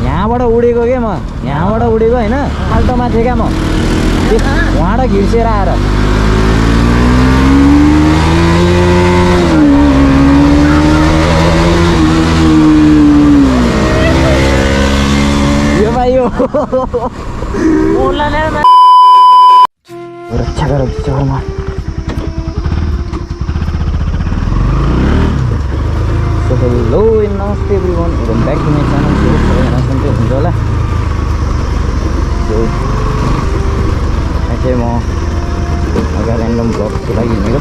यहाँबाट उडेको के म यहाँबाट उडेको होइन फाल्टोमा थिएँ क्या म वहाँबाट घिर्सेर आएर यो भाइ यो रक्षा गर बिचमा So hello and namaste everyone, welcome back to my channel. सबैजना सन्चै हुनुहुन्छ होला। So म अगाडि ऱ्यान्डम भ्लग्सको लागि हिँडेको।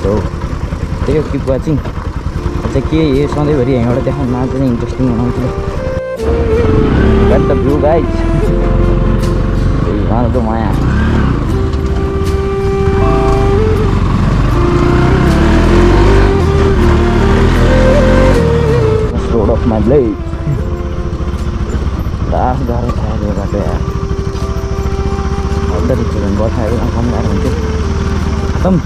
So त्यही हो किप वाचिङ। अझै के यो सधैँभरि यहाँबाट देखाउन आज चाहिँ इन्ट्रेस्टिङ बनाउँछु। Got the view guys. यहाँको माया road of my blade. Taas garis saya dia kata ya. Udah dijalan buat saya bilang kamu nggak nanti. Tem.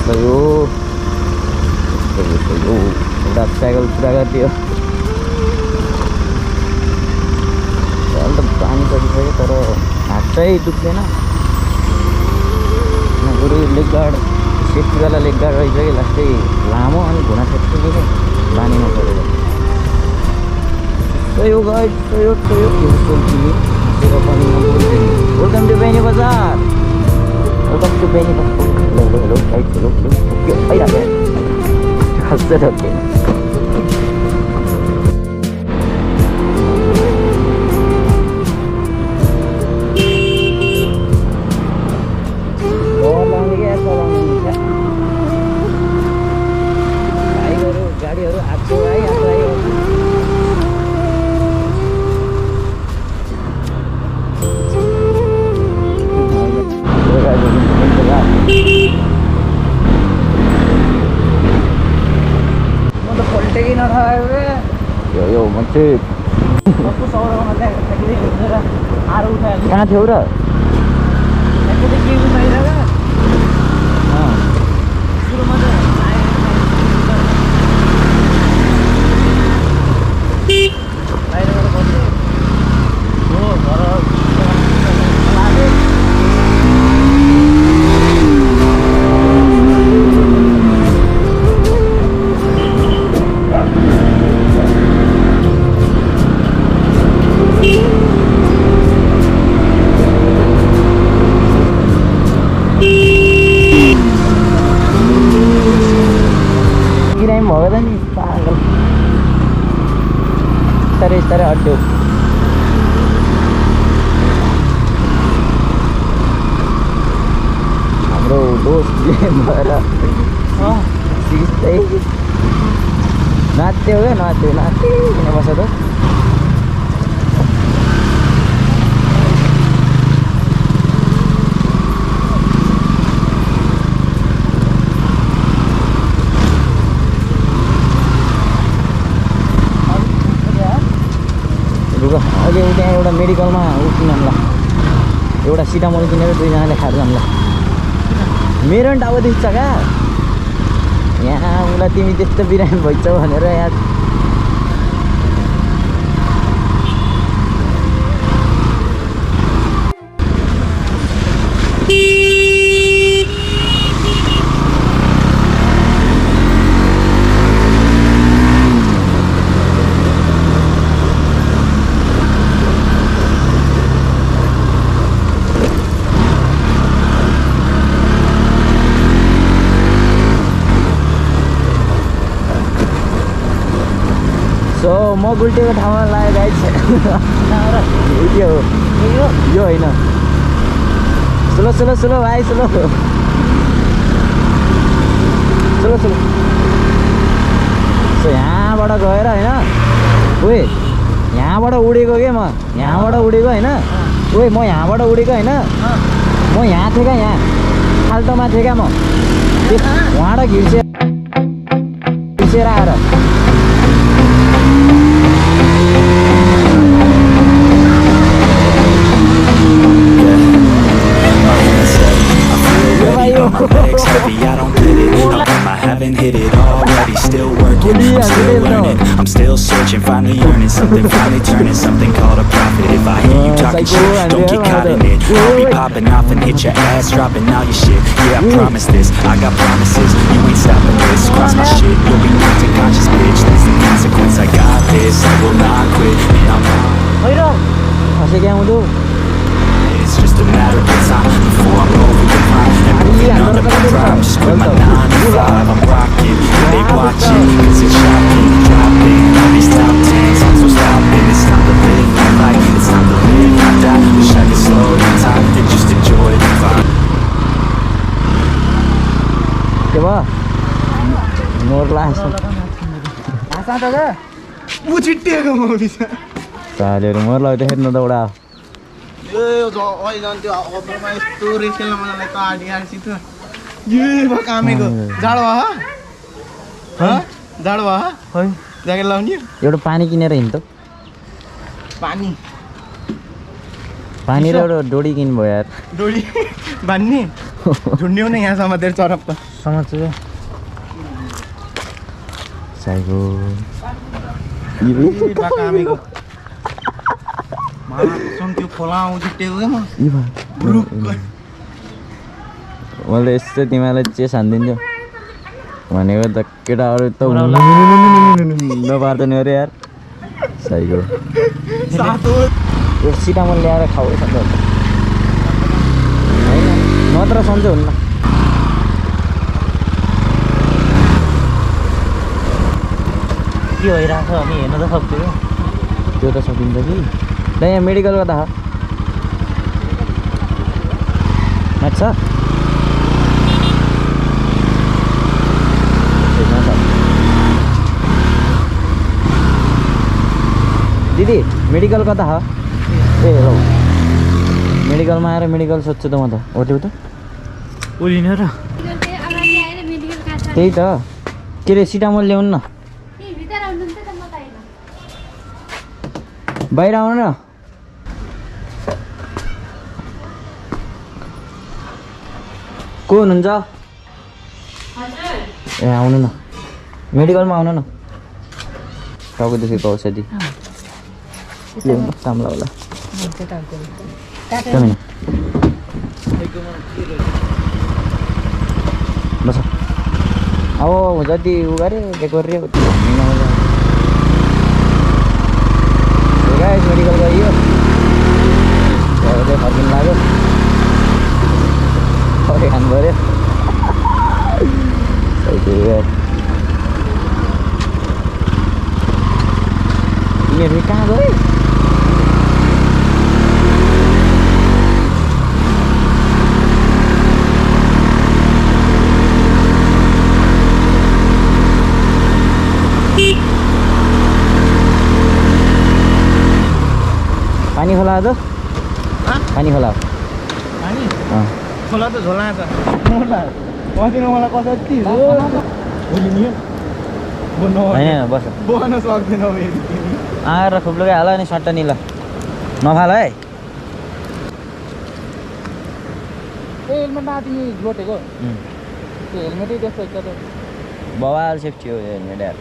Sayu. Udah cycle beragam dia. Soal depan tadi saya taruh aja itu na. Guru leg guard safety वाला leg guard रहेछ कि लास्टै लामो अनि घुँडा ठेक्छु कि बानीमा परेर यो गाइड यो welcome to Beni Bazar welcome to Beni बजार हेलो गाइड हेलो के आइराखे खासै ठक्कै यो मान्छे कहाँ थियो र तरह अड्डो हाम्रो दोस्तले भएर नाच्यो क्या नाच्यो किन बस्छ त अहिले त्यहाँ एउटा मेडिकलमा उठ्नु ल एउटा सिटामोल किनेर दुईजनाले खाएर जानु ल मेरो पनि टाउको दुख्छ क्या यहाँ उसलाई तिमी त्यस्तो बिरामी भइछौ भनेर यहाँ म गुल्टेको ठाउँमा लाग्यो गाइस यो होइन स्लो स्लो स्लो भाइ स्लो स्लो स्लो सो यहाँबाट गएर होइन ओए यहाँबाट उडेको के म यहाँबाट उडेको होइन ओए म यहाँबाट उडेको होइन म यहाँ थिएँ क्या यहाँ फाल्टोमा थिएँ क्या म वहाँबाट घिर्सेर आएर Yeah, haven't hit it already. Still working, I'm still learning, I'm still searching, finally earning something, finally turning something called a profit. If I hear you talking shit, don't get caught in it. I'll be popping off and hit your ass, dropping all your shit. Yeah, I promise this, I got promises. You ain't stopping this, cross my shit, you'll be knocked unconscious, bitch. That's the consequence, I got this, I will not quit, and I'm on. Ôi đâu, masih yang itu. It's just a matter of time before I'm over the line and moving under my prime. Just quit my 9 to 5, I'm rocking. They watching, cause it's shocking. Dropping all these top 10s, I'm so stopping. It's time to live my life, it's time to live my die. Wish I could slow the time and just enjoy the vibe. Coba, ngor langsung. Asa daga? Bucittiएको म bisa. Salir ngor lah itu headno dah udah. यो जो ओइ जन त्यो अबरमा यस्तो race खेल्न मन लाग्छ आडिआरसी त यो भ कामेको जाडो ह जाडो ह खै ज्याकेट लाउने एउटा पानी किनेर हिँड्छ पानी पानी र एउटा डोडी किन्नु भयो यार डोडी बान्ने झुन्ड्यौ न यहाँ समातेर चरप त समात्छु साइको यो भ कामेको मासम त्यो खोला आउँछ टेको के म मैले यस्तो तिमीलाई चेस हान्दिन्थ्यो भनेको त केटाहरू त नपार्दैन अरे यार साइको यो सिटामल ल्याएर खाऊ सन्च होइन नत्र सन्च हुन्न के भइरहेको छ अनि हेर्न त सक्छु त्यो त सकिन्छ कि ल यहाँ मेडिकल गर्दा माछ दिदी मेडिकल कता हो ए ल मेडिकलमा आएर मेडिकल सोध्छु त म त होटेउ त ओलिन र त्यही त के रे सिटामोल ल्याउनु न बाहिर आउनु न को हुनुहुन्छ ए आउनु न मेडिकलमा आउनु न टाउकोदेखिको औषधि काम होला बस अब जति उ गरे डेकोरे मेडिकल गइयो फर्किनु लाग्यो खानु पऱ्यो यिनीहरू कहाँ गयो पानी खोला त पानी खोला पानी खोला त झोला छ मोला पसिन मलाई कसरी भोलि नि होइन बस बोल्न सक्दैन आएर खुप्लुकै हाल नि सट्टा नि ल नफाल है ए हेलमेट नातिनी लोटेको त्यो हेलमेटै त्यस्तो छ त बवाल सेफ्टी हो हेलमेट यार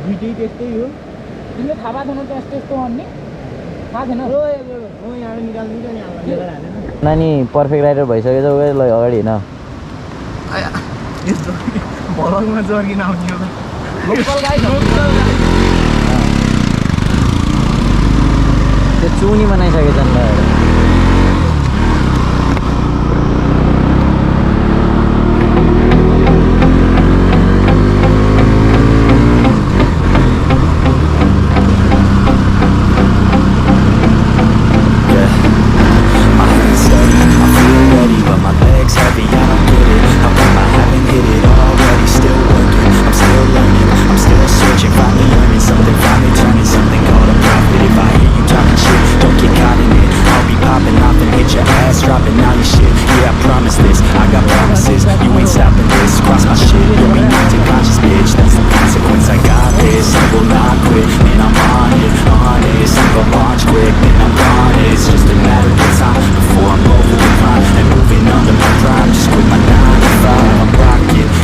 दुइटै त्यस्तै हो तिमीले थाहा भएको थिएन त्यस्तो भन्ने थाहा थिएन यहाँ निकालिदिन्छ नि नानी पर्फेक्ट राइडर भइसकेछ ल अगाडि होइन यस्तो भलङमा जर्किन आउने हो लोकल गाई त्यो चुनी बनाइसकेछ नि ल I'm rocking.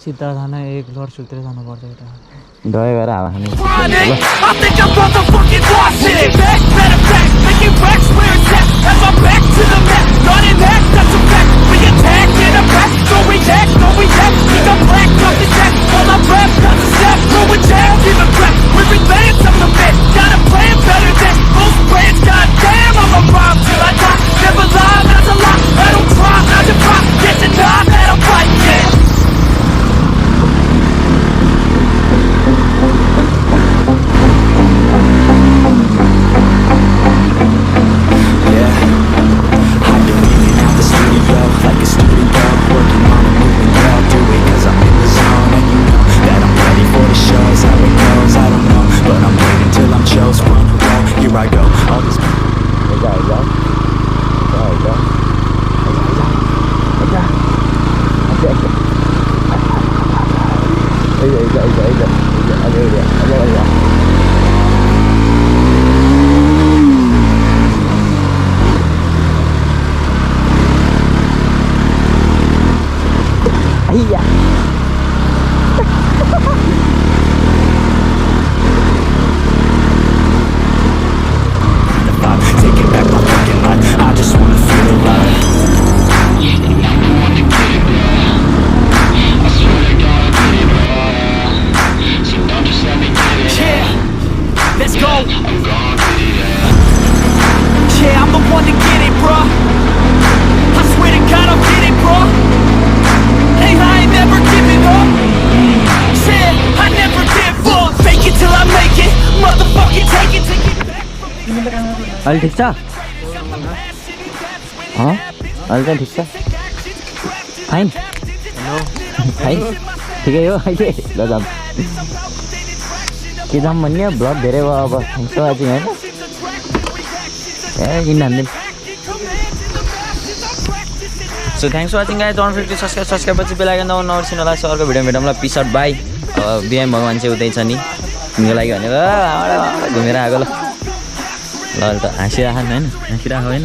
सिधा जान एक लड सुतिर जानुपर्छ यता दय गरेर हावा खाने I think I'm motherfucking lost it. Back, better back, making racks where it's at. As I'm back to the mat, running back, that's a fact. We attack in a back, so we act, no we act. Think I'm black, off the jack, while I rap, that's a step. Throw a jab, give a crap, we're advanced, I'm the man. Got a plan better than most brands, goddamn, I'm a rhyme till I die. Never lie, that's a lie, I don't try, I defy. Get denied, that I'm right, yeah. Like a student dog, working on a moving dog. Do it cause I'm in the zone, and you know that I'm ready for the shows. How it goes, I don't know, but I'm waiting till I'm chose. Front row, here I go. All these Iya. taking back my fucking life. I just wanna feel alive. Yeah, let's go. Yeah, I'm the one to get it, bro. I swear to God I'll get it, bro. Hey, I ain't never giving up. Said I never give up. Fake it till I make it. Motherfucking take it back from me. अहिले ठिक छ अहिले चाहिँ ठिक छ fine fine ठिकै हो अहिले ल जाऊँ के जाऊँ भन्ने ब्लग धेरै भयो अब थ्याङ्क्स फर वाचिङ होइन किन हान्दिउँ so thanks for watching guys 150 subscribe पछि बेलायकन दबाउन नबिर्सिनु होला। सो अर्को भिडियो भेटौँला। Peace out bye. बिहान भयो मान्छे उतै छ नि तिम्रो लागि भनेको घुमेर आएको ल ल त हाँसिराख होइन हाँसिराख होइन